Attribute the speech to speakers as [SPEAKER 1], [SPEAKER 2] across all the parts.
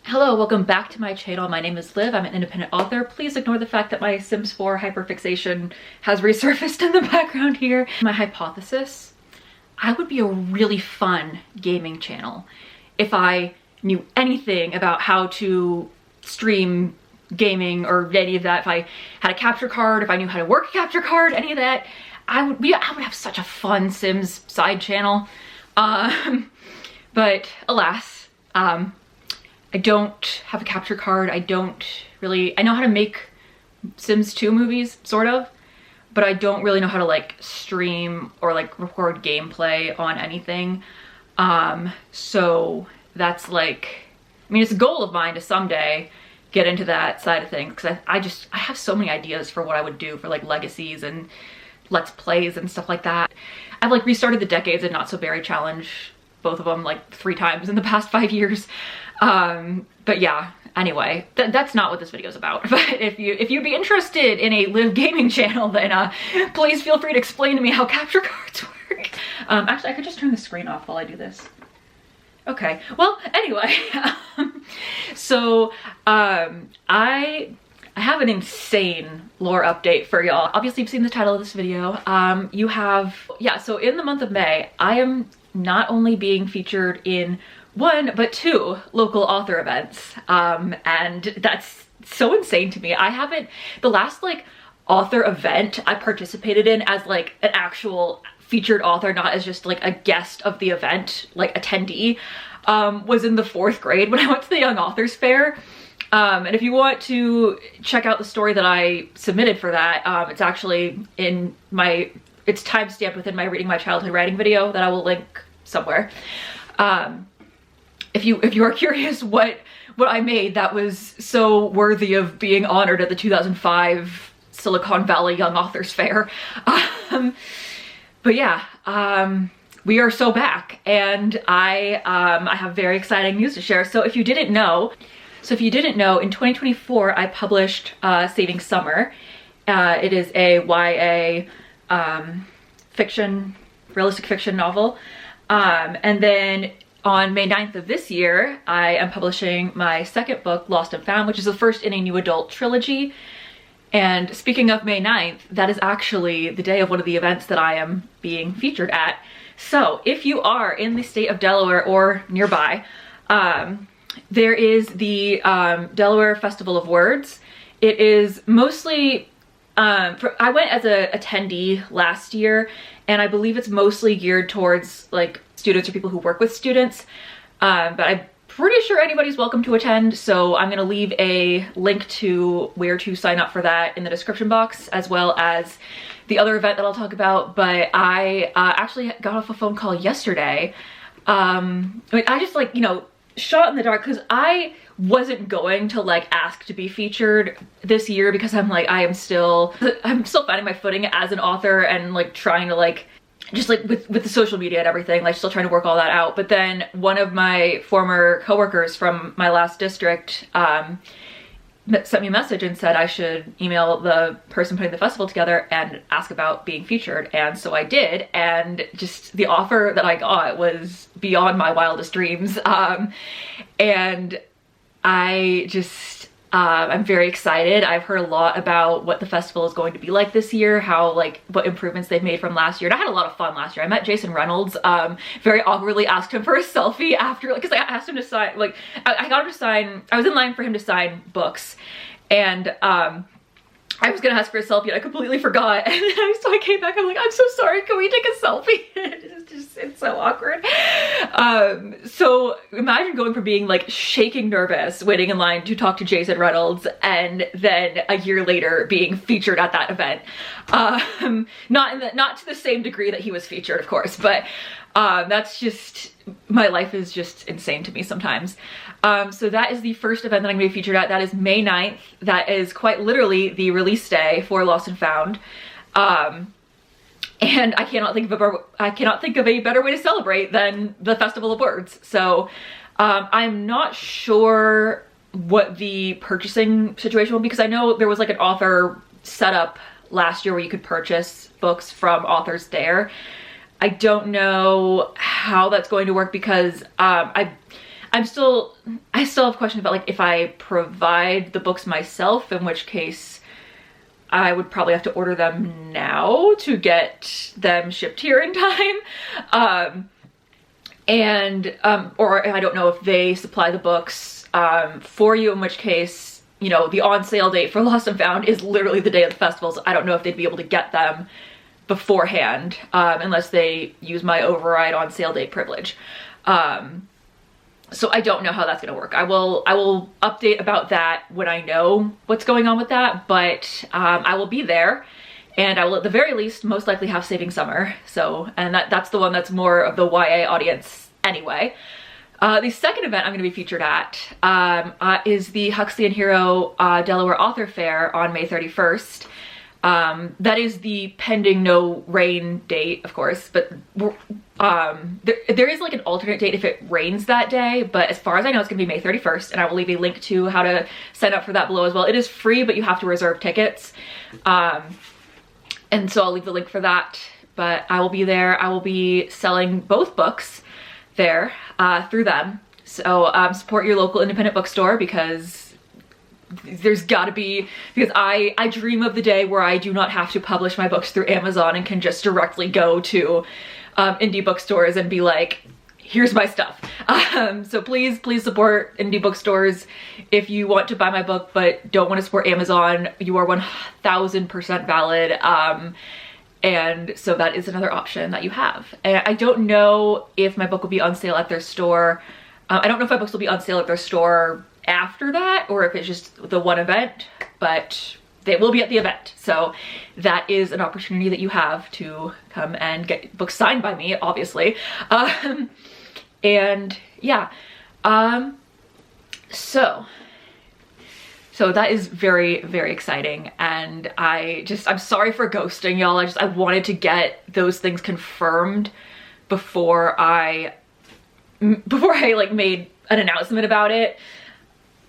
[SPEAKER 1] Hello, welcome back to my channel. My name is Liv. I'm an independent author. Please ignore the fact that my Sims 4 hyperfixation has resurfaced in the background here. My hypothesis, I would be a really fun gaming channel if I knew anything about how to stream gaming or any of that. If I had a capture card, if I knew how to work a capture card, any of that, I would have such a fun Sims side channel. But alas, I don't have a capture card. I know how to make Sims 2 movies, sort of, but I don't really know how to like stream or like record gameplay on anything. So that's like, I mean, it's a goal of mine to someday get into that side of things, because I have so many ideas for what I would do for like legacies and let's plays and stuff like that. I've like restarted the Decades and Not So Berry challenge, both of them like 3 times in the past 5 years. But yeah, anyway, that's not what this video is about. But if you'd be interested in a live gaming channel, then please feel free to explain to me how capture cards work. Actually, I could just turn the screen off while I do this. Okay, well, anyway, so I have an insane lore update for y'all. Obviously, you've seen the title of this video. So in the month of May, I am not only being featured in 1 but 2 local author events, and that's so insane to me. The last like author event I participated in as like an actual featured author, not as just like a guest of the event, like attendee, was in the 4th grade when I went to the Young Authors Fair. And if you want to check out the story that I submitted for that, it's actually it's timestamped within my Reading My Childhood Writing video that I will link somewhere. If you are curious what I made that was so worthy of being honored at the 2005 Silicon Valley Young Authors Fair. But yeah, we are so back, and I have very exciting news to share. So if you didn't know, in 2024 I published Saving Summer. It is a YA realistic fiction novel. And then on May 9th of this year, I am publishing my 2nd book, Lost and Found, which is the first in a new adult trilogy. And speaking of May 9th, that is actually the day of one of the events that I am being featured at. So if you are in the state of Delaware or nearby, there is the Delaware Festival of Words. It is mostly, I went as an attendee last year, and I believe it's mostly geared towards like students or people who work with students, but I'm pretty sure anybody's welcome to attend, so I'm gonna leave a link to where to sign up for that in the description box, as well as the other event that I'll talk about. But I actually got off a phone call yesterday. I just like, shot in the dark, because I wasn't going to like ask to be featured this year, because I'm still finding my footing as an author, and like trying to like just like with the social media and everything, like still trying to work all that out. But then one of my former coworkers from my last district sent me a message and said I should email the person putting the festival together and ask about being featured. And so I did, and just the offer that I got was beyond my wildest dreams. And I'm very excited. I've heard a lot about what the festival is going to be like this year, what improvements they've made from last year. And I had a lot of fun last year. I met Jason Reynolds, very awkwardly asked him for a selfie after, because I asked him to sign, I got him to sign, I was in line for him to sign books, and I was gonna ask for a selfie and I completely forgot. And then so I came back, I'm like, I'm so sorry, can we take a selfie? It's so awkward. So imagine going from being like shaking nervous, waiting in line to talk to Jason Reynolds, and then a year later being featured at that event. Not to the same degree that he was featured, of course, but that's just, my life is just insane to me sometimes. So that is the first event that I'm going to be featured at. That is May 9th. That is quite literally the release day for Lost and Found. And I cannot think of a better way to celebrate than the Festival of Words. So I'm not sure what the purchasing situation will be, because I know there was like an author setup last year where you could purchase books from authors there. I don't know how that's going to work, because I I still have questions about like if I provide the books myself, in which case I would probably have to order them now to get them shipped here in time. Or I don't know if they supply the books for you, in which case, you know, the on sale date for Lost and Found is literally the day of the festival, so I don't know if they'd be able to get them beforehand, unless they use my override on sale date privilege. So I don't know how that's gonna work. I will update about that when I know what's going on with that, but I will be there, and I will at the very least most likely have Saving Summer. So, and that's the one that's more of the YA audience anyway. The second event I'm going to be featured at is the Huxley and Hero Delaware Author Fair on May 31st. That is the pending no rain date, of course, but there is like an alternate date if it rains that day, but as far as I know, it's gonna be May 31st, and I will leave a link to how to sign up for that below as well. It is free, but you have to reserve tickets. And so I'll leave the link for that, but I will be there. I will be selling both books there through them. So support your local independent bookstore, because there's gotta be, because I dream of the day where I do not have to publish my books through Amazon and can just directly go to indie bookstores and be like, here's my stuff. So please support indie bookstores. If you want to buy my book but don't want to support Amazon, you are 1000% valid. And so that is another option that you have. And I don't know if my book will be on sale at their store. I don't know if my books will be on sale at their store after that, or if it's just the one event, but they will be at the event. So that is an opportunity that you have to come and get books signed by me, obviously. And yeah, so that is very, very exciting. And I'm sorry for ghosting y'all. I wanted to get those things confirmed before I like made an announcement about it.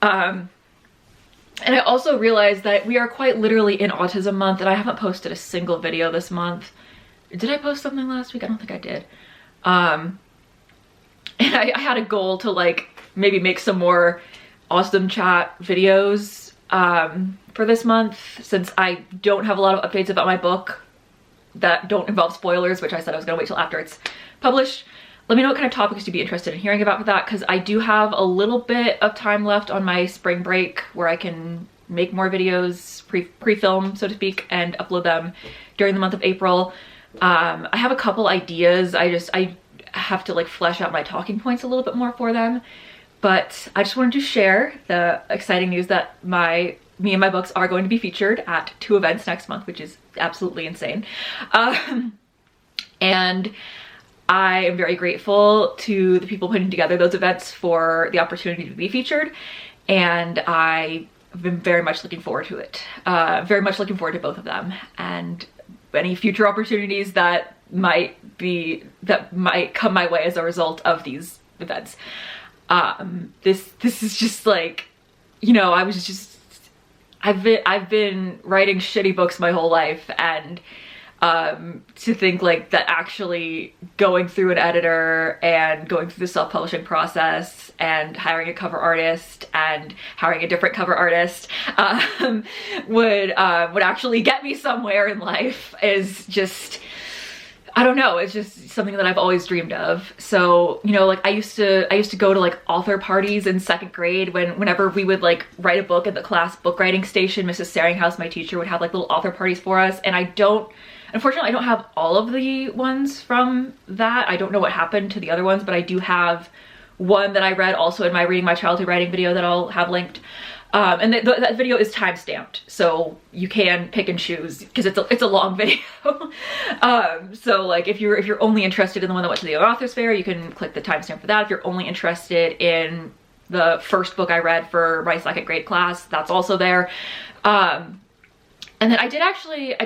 [SPEAKER 1] And I also realized that we are quite literally in Autism Month, and I haven't posted a single video this month. Did I post something last week? I don't think I did. And I had a goal to like maybe make some more Awesome Chat videos for this month, since I don't have a lot of updates about my book that don't involve spoilers, which I said I was gonna wait till after it's published. Let me know what kind of topics you'd be interested in hearing about with that, because I do have a little bit of time left on my spring break where I can make more videos, pre-film, so to speak, and upload them during the month of April. I have a couple ideas. I have to like flesh out my talking points a little bit more for them, but I just wanted to share the exciting news that me and my books are going to be featured at 2 events next month, which is absolutely insane. And I am very grateful to the people putting together those events for the opportunity to be featured, and I've been very much looking forward to it. Very much looking forward to both of them, and any future opportunities that might come my way as a result of these events. This is just like, you know, I've been writing shitty books my whole life, and to think like that actually going through an editor and going through the self-publishing process and hiring a cover artist and hiring a different cover artist would actually get me somewhere in life is just, I don't know, it's just something that I've always dreamed of. So, you know, like I used to go to like author parties in 2nd grade whenever we would like write a book at the class book writing station. Mrs. Saringhouse, my teacher, would have like little author parties for us, and unfortunately, I don't have all of the ones from that. I don't know what happened to the other ones, but I do have one that I read also in my Reading My Childhood Writing video that I'll have linked. And that video is time-stamped, so you can pick and choose, because it's a long video. So like if you're only interested in the one that went to the Authors Fair, you can click the timestamp for that. If you're only interested in the first book I read for my 2nd grade class, that's also there. And then I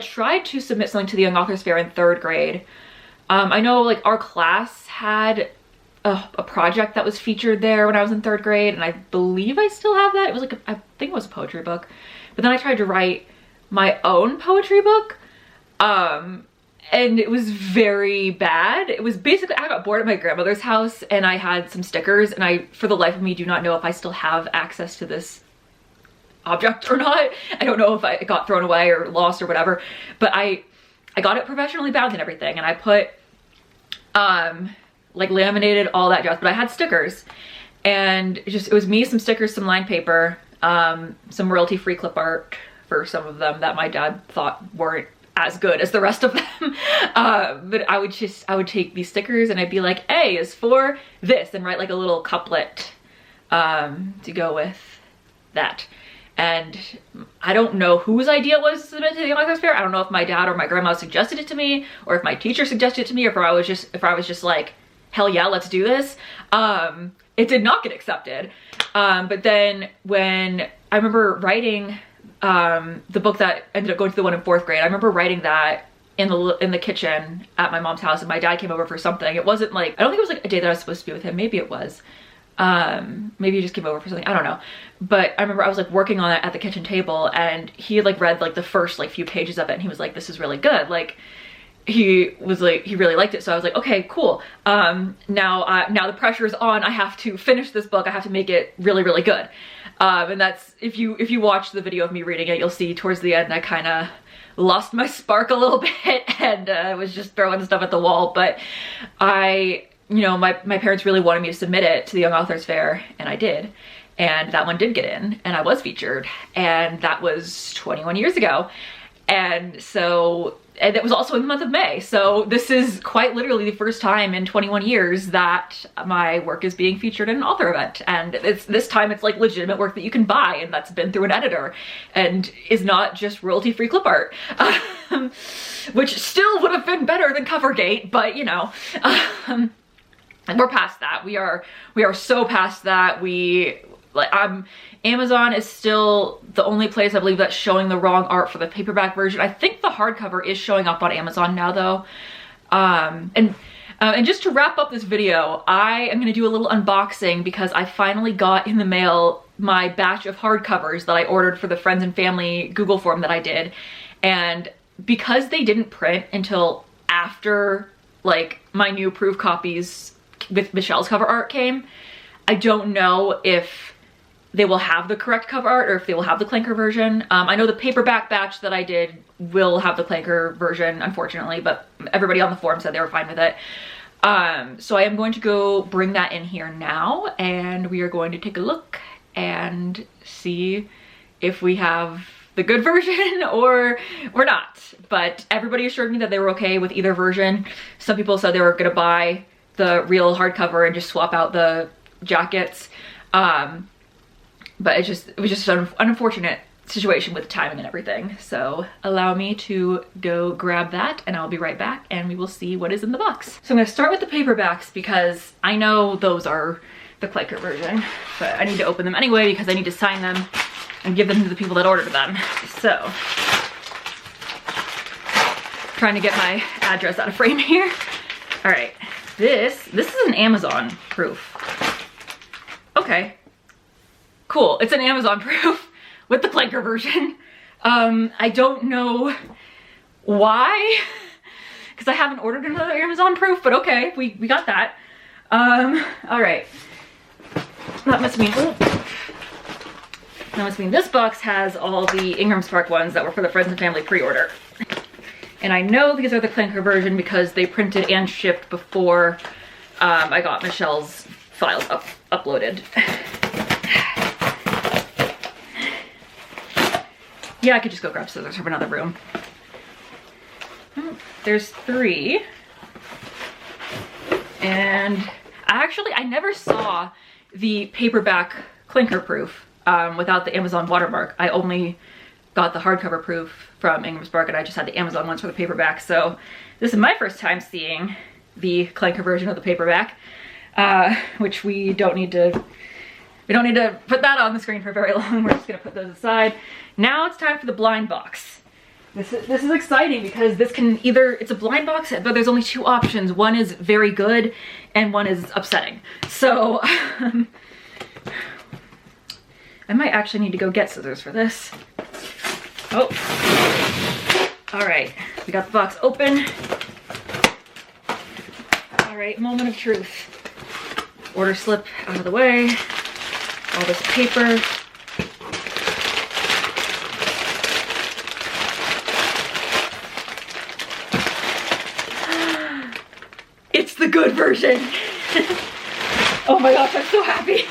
[SPEAKER 1] tried to submit something to the Young Authors Fair in 3rd grade. I know like our class had a project that was featured there when I was in 3rd grade, and I believe I still have that. It was like, I think it was a poetry book. But then I tried to write my own poetry book. and it was very bad. It was basically, I got bored at my grandmother's house and I had some stickers, and I, for the life of me, do not know if I still have access to this object or not. I don't know if it got thrown away or lost or whatever, but I got it professionally bound and everything, and I put like laminated all that jazz, but I had stickers, and it was me, some stickers, some lined paper, some royalty-free clip art for some of them that my dad thought weren't as good as the rest of them. But I would take these stickers and I'd be like, A is for this, and write like a little couplet to go with that. And I don't know whose idea it was to submit to the Young Authors Fair. I don't know if my dad or my grandma suggested it to me, or if my teacher suggested it to me, or if I was just like, hell yeah, let's do this. It did not get accepted. But then when I remember writing the book that ended up going to the one in 4th grade, I remember writing that in the kitchen at my mom's house, and my dad came over for something. It wasn't like, I don't think it was like a day that I was supposed to be with him. Maybe it was. Maybe he just came over for something, I don't know. But I remember I was like working on it at the kitchen table, and he had like read like the first like few pages of it, and he was like, this is really good. Like, he was like, he really liked it. So I was like, okay, cool. Now the pressure is on. I have to finish this book. I have to make it really, really good. And that's, if you watch the video of me reading it, you'll see towards the end I kind of lost my spark a little bit, and was just throwing stuff at the wall. But you know, my parents really wanted me to submit it to the Young Authors Fair, and I did. And that one did get in, and I was featured, and that was 21 years ago. And so, and it was also in the month of May. So this is quite literally the first time in 21 years that my work is being featured in an author event. And this time it's like legitimate work that you can buy, and that's been through an editor and is not just royalty-free clip art. Which still would have been better than Covergate, but you know, and we're past that. We are so past that. Amazon is still the only place I believe that's showing the wrong art for the paperback version. I think the hardcover is showing up on Amazon now though. And just to wrap up this video, I am gonna do a little unboxing because I finally got in the mail my batch of hardcovers that I ordered for the friends and family Google form that I did. And because they didn't print until after like my new approved copies with Michelle's cover art came, I don't know if they will have the correct cover art or if they will have the Clanker version. I know the paperback batch that I did will have the Clanker version, unfortunately, but everybody on the forum said they were fine with it. So I am going to go bring that in here now, and we are going to take a look and see if we have the good version or not. But everybody assured me that they were okay with either version. Some people said they were gonna buy the real hardcover and just swap out the jackets. But it was just an unfortunate situation with timing and everything. So allow me to go grab that, and I'll be right back, and we will see what is in the box. So I'm gonna start with the paperbacks because I know those are the Clanker version, but I need to open them anyway because I need to sign them and give them to the people that ordered them. So, trying to get my address out of frame here. All right, this is an Amazon proof. Okay. Cool, it's an Amazon proof with the Clanker version. I don't know why, because I haven't ordered another Amazon proof, but okay, we got that. All right, that must mean this box has all the Ingram Spark ones that were for the Friends and Family pre-order. And I know these are the Clanker version because they printed and shipped before I got Michelle's files uploaded. Yeah, I could just go grab scissors from another room. There's 3. And I never saw the paperback Clanker proof without the Amazon watermark. I only got the hardcover proof from Ingram Spark, and I just had the Amazon ones for the paperback. So this is my first time seeing the Clanker version of the paperback, which we don't need to put that on the screen for very long. We're just gonna put those aside. Now it's time for the blind box. This is exciting because this can it's a blind box, but there's only 2 options. One is very good and one is upsetting. So I might actually need to go get scissors for this. Oh, all right. We got the box open. All right, moment of truth. Order slip out of the way. All this paper. It's the good version. Oh my gosh, I'm so happy.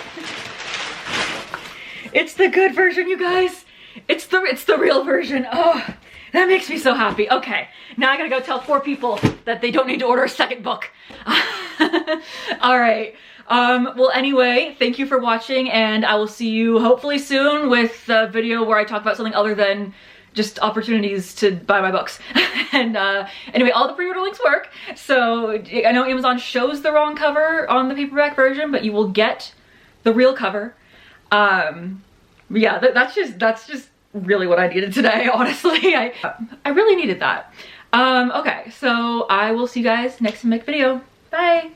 [SPEAKER 1] It's the good version, you guys. It's the real version. Oh, that makes me so happy. Okay, now I gotta go tell 4 people that they don't need to order a second book. All right. Well, anyway, thank you for watching, and I will see you hopefully soon with a video where I talk about something other than just opportunities to buy my books. And anyway, all the pre-order links work. So I know Amazon shows the wrong cover on the paperback version, but you will get the real cover. Yeah, that's just really what I needed today, honestly. I really needed that. Okay, so I will see you guys next video. Bye.